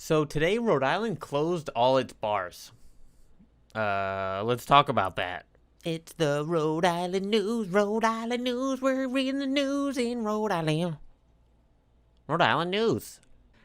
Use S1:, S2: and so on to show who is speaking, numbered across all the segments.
S1: So today, Rhode Island closed all its bars. Let's talk about that. It's the Rhode Island news, we're in the news in Rhode Island. Rhode Island news.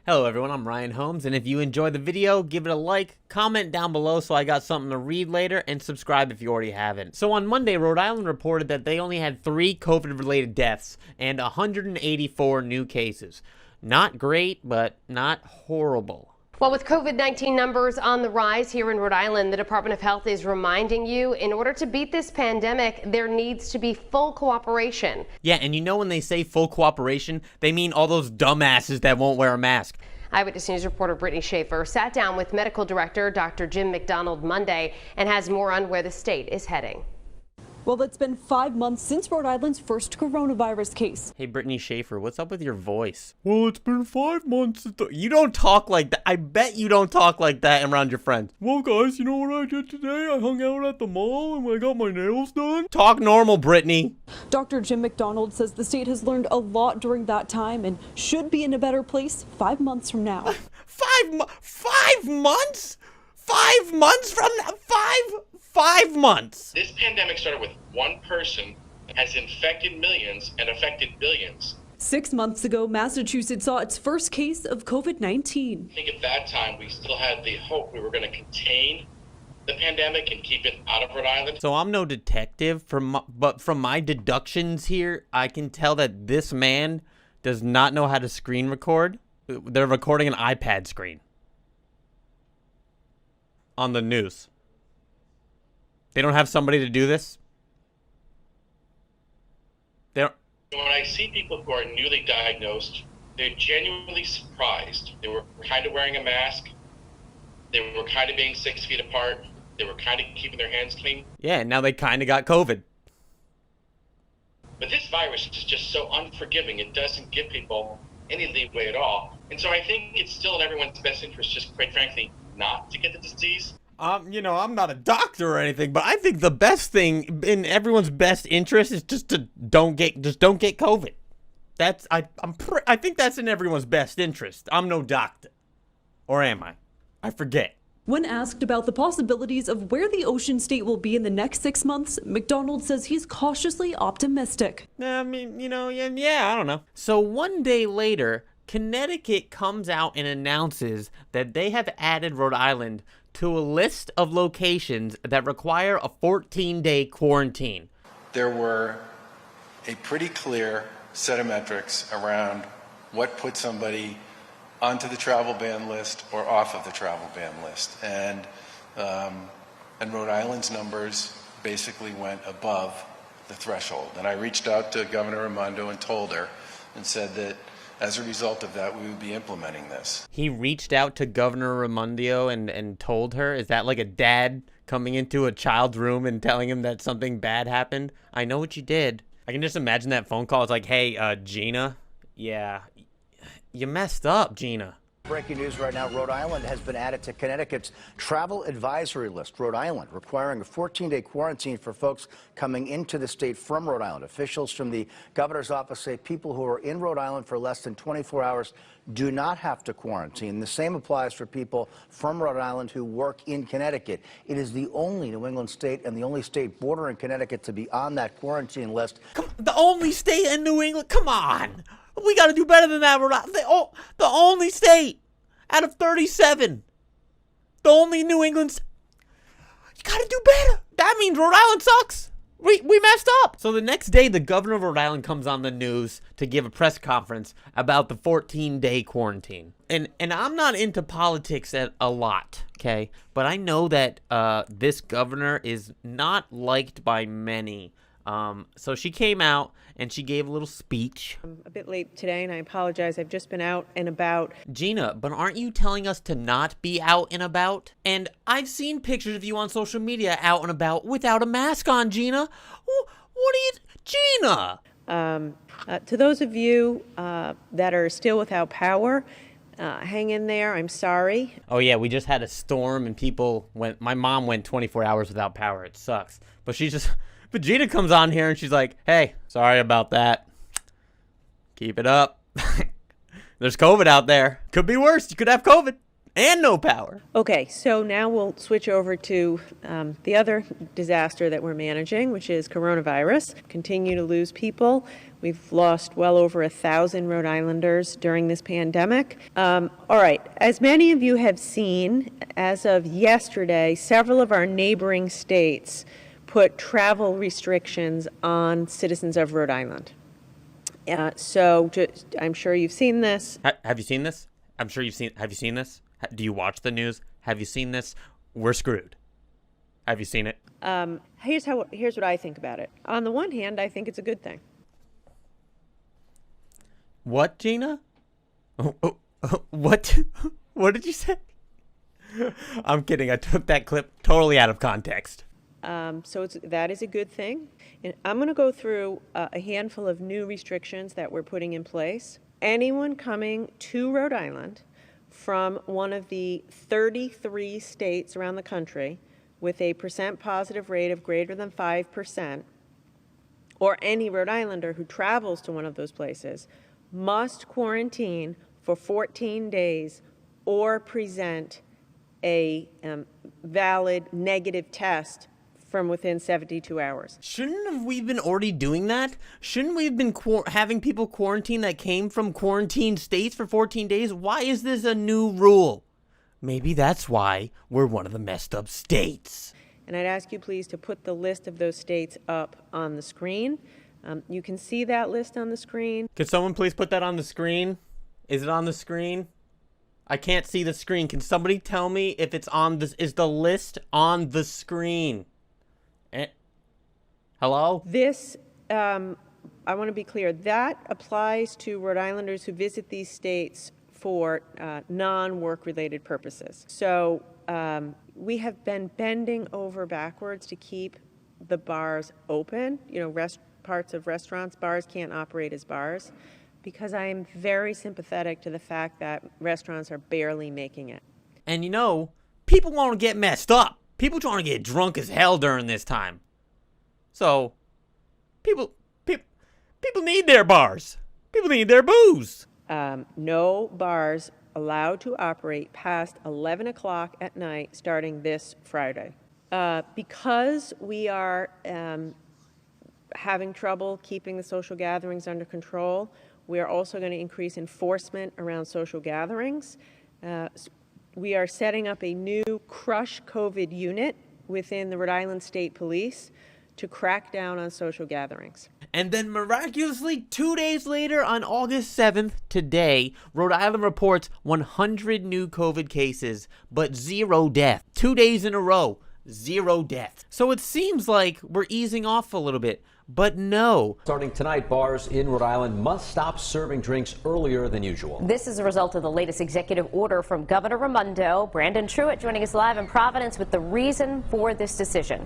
S1: Hello everyone, I'm Ryan Holmes, and if you enjoyed the video, give it a like, comment down below so I got something to read later, and subscribe if you already haven't. So on Monday, Rhode Island reported that they only had 3 COVID-related deaths and 184 new cases. Not great, but not horrible.
S2: Well, with COVID-19 numbers on the rise here in Rhode Island, the Department of Health is reminding you, in order to beat this pandemic, there needs to be full cooperation.
S1: Yeah, and you know when they say full cooperation, they mean all those dumbasses that won't wear a mask.
S2: Eyewitness News reporter Brittany Schaefer sat down with medical director Dr. Jim McDonald Monday and has more on where the state is heading.
S3: Well, it's been 5 months since Rhode Island's first coronavirus case.
S1: Hey, Brittany Schaefer, what's up with your voice? Well, it's been 5 months since you don't talk like that. I bet you don't talk like that around your friends. Well, guys, you know what I did today? I hung out at the mall and I got my nails done. Talk normal, Brittany.
S3: Dr. Jim McDonald says the state has learned a lot during that time and should be in a better place 5 months from now.
S1: 5 months? 5 months from now? 5 months.
S4: This pandemic started with one person, has infected millions and affected billions.
S3: 6 months ago, Massachusetts saw its first case of COVID-19.
S4: I think at that time we still had the hope we were going to contain the pandemic and keep it out of Rhode Island.
S1: So I'm no detective, but from my deductions here, I can tell that this man does not know how to screen record. They're recording an iPad screen on the news. They don't have somebody to do this?
S4: When I see people who are newly diagnosed, they're genuinely surprised. They were kind of wearing a mask. They were kind of being 6 feet apart. They were kind of keeping their hands clean.
S1: Yeah, and now they kind of got COVID.
S4: But this virus is just so unforgiving. It doesn't give people any leeway at all. And so I think it's still in everyone's best interest, just quite frankly, not to get the disease.
S1: You know, I'm not a doctor or anything, but I think the best thing in everyone's best interest is just to don't get COVID. I think that's in everyone's best interest. I'm no doctor. Or am I? I forget.
S3: When asked about the possibilities of where the Ocean State will be in the next 6 months, McDonald says he's cautiously optimistic.
S1: I mean, you know, yeah, I don't know. So one day later, Connecticut comes out and announces that they have added Rhode Island to a list of locations that require a 14-day quarantine.
S5: There were a pretty clear set of metrics around what put somebody onto the travel ban list or off of the travel ban list. And Rhode Island's numbers basically went above the threshold. And I reached out to Governor Raimondo and told her and said that as a result of that, we would be implementing this.
S1: He reached out to Governor Raimondo and told her? Is that like a dad coming into a child's room and telling him that something bad happened? I know what you did. I can just imagine that phone call. It's like, hey, Gina, yeah, you messed up, Gina.
S6: Breaking news right now, Rhode Island has been added to Connecticut's travel advisory list. Rhode Island requiring a 14-day quarantine for folks coming into the state from Rhode Island. Officials from the governor's office say people who are in Rhode Island for less than 24 hours do not have to quarantine. The same applies for people from Rhode Island who work in Connecticut. It is the only New England state and the only state bordering Connecticut to be on that quarantine list.
S1: The only state in New England? Come on. We got to do better than that. The only state out of 37. The only New England. You got to do better. That means Rhode Island sucks. We messed up. So the next day, the governor of Rhode Island comes on the news to give a press conference about the 14-day quarantine. And I'm not into politics a lot, okay? But I know that this governor is not liked by many. So she came out and she gave a little speech.
S7: I'm a bit late today and I apologize. I've just been out and about.
S1: Gina, but aren't you telling us to not be out and about? And I've seen pictures of you on social media out and about without a mask on, Gina. What are you, Gina?
S7: To those of you that are still without power, hang in there. I'm sorry.
S1: Oh yeah, we just had a storm and my mom went 24 hours without power. It sucks. But Gina comes on here and she's like, hey, sorry about that. Keep it up. There's COVID out there. Could be worse. You could have COVID. and no power.
S7: Okay, so now we'll switch over to the other disaster that we're managing, which is coronavirus. Continue to lose people. We've lost well over 1,000 Rhode Islanders during this pandemic. All right, as many of you have seen, as of yesterday, several of our neighboring states put travel restrictions on citizens of Rhode Island. I'm sure you've seen this.
S1: Have you seen this? I'm sure you've seen. Have you seen this? Do you watch the news? Have you seen this? We're screwed. Have you seen it?
S7: Here's what I think about it. On the one hand, I think it's a good thing.
S1: What, Gina? What? What did you say? I'm kidding. I took that clip totally out of context.
S7: That is a good thing. And I'm going to go through a handful of new restrictions that we're putting in place. Anyone coming to Rhode Island from one of the 33 states around the country with a percent positive rate of greater than 5%, or any Rhode Islander who travels to one of those places, must quarantine for 14 days or present a valid negative test from within 72 hours.
S1: Shouldn't we have been already doing that? Shouldn't we have been having people quarantine that came from quarantined states for 14 days? Why is this a new rule? Maybe that's why we're one of the messed up states.
S7: And I'd ask you please to put the list of those states up on the screen. You can see that list on the screen.
S1: Could someone please put that on the screen? Is it on the screen? I can't see the screen. Can somebody tell me if it's on this? Is the list on the screen? Hello?
S7: This, I want to be clear, that applies to Rhode Islanders who visit these states for non-work related purposes. So we have been bending over backwards to keep the bars open. You know, parts of restaurants, bars can't operate as bars, because I am very sympathetic to the fact that restaurants are barely making it.
S1: And you know, people want to get messed up. People trying to get drunk as hell during this time. So, people need their bars. People need their booze.
S7: No bars allowed to operate past 11 o'clock at night starting this Friday. Because we are having trouble keeping the social gatherings under control, we are also going to increase enforcement around social gatherings. We are setting up a new Crush COVID unit within the Rhode Island State Police to crack down on social gatherings.
S1: And then miraculously, 2 days later, on August 7th, today, Rhode Island reports 100 new COVID cases, but 0 deaths. 2 days in a row, 0 deaths. So it seems like we're easing off a little bit, but no.
S8: Starting tonight, bars in Rhode Island must stop serving drinks earlier than usual.
S9: This is a result of the latest executive order from Governor Raimondo. Brandon Truitt joining us live in Providence with the reason for this decision.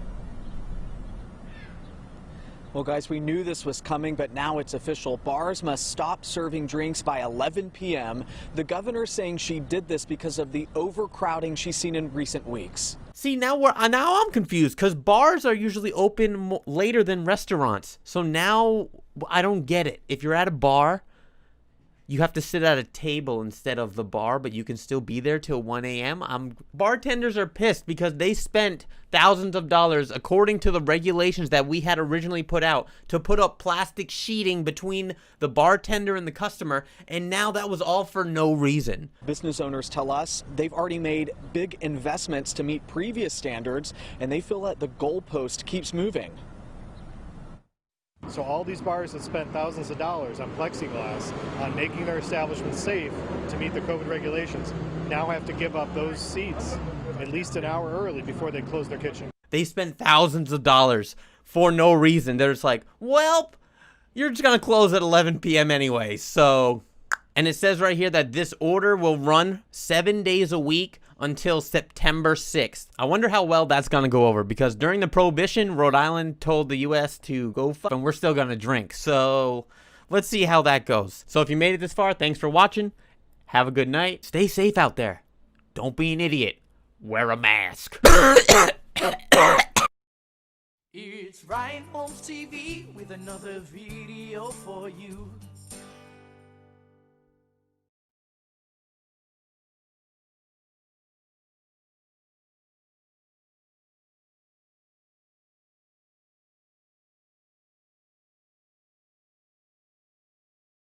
S10: Well, guys, we knew this was coming, but now it's official. Bars must stop serving drinks by 11 p.m. The governor saying she did this because of the overcrowding she's seen in recent weeks.
S1: See, now I'm confused, because bars are usually open later than restaurants. So now I don't get it. If you're at a bar, you have to sit at a table instead of the bar, but you can still be there till 1 a.m. Bartenders are pissed because they spent thousands of dollars, according to the regulations that we had originally put out, to put up plastic sheeting between the bartender and the customer, and now that was all for no reason.
S10: Business owners tell us they've already made big investments to meet previous standards, and they feel that the goalpost keeps moving.
S11: So all these bars that spent thousands of dollars on plexiglass, on making their establishments safe to meet the COVID regulations, now have to give up those seats at least an hour early before they close their kitchen.
S1: They spent thousands of dollars for no reason. They're just like, well, you're just going to close at 11 p.m. anyway. So, and it says right here that this order will run 7 days a week until September 6th. I wonder how well that's going to go over, because during the Prohibition, Rhode Island told the U.S. to go fuck, and we're still going to drink. So let's see how that goes. So if you made it this far, thanks for watching. Have a good night. Stay safe out there. Don't be an idiot. Wear a mask.
S12: It's Ryan Holmes TV with another video for you.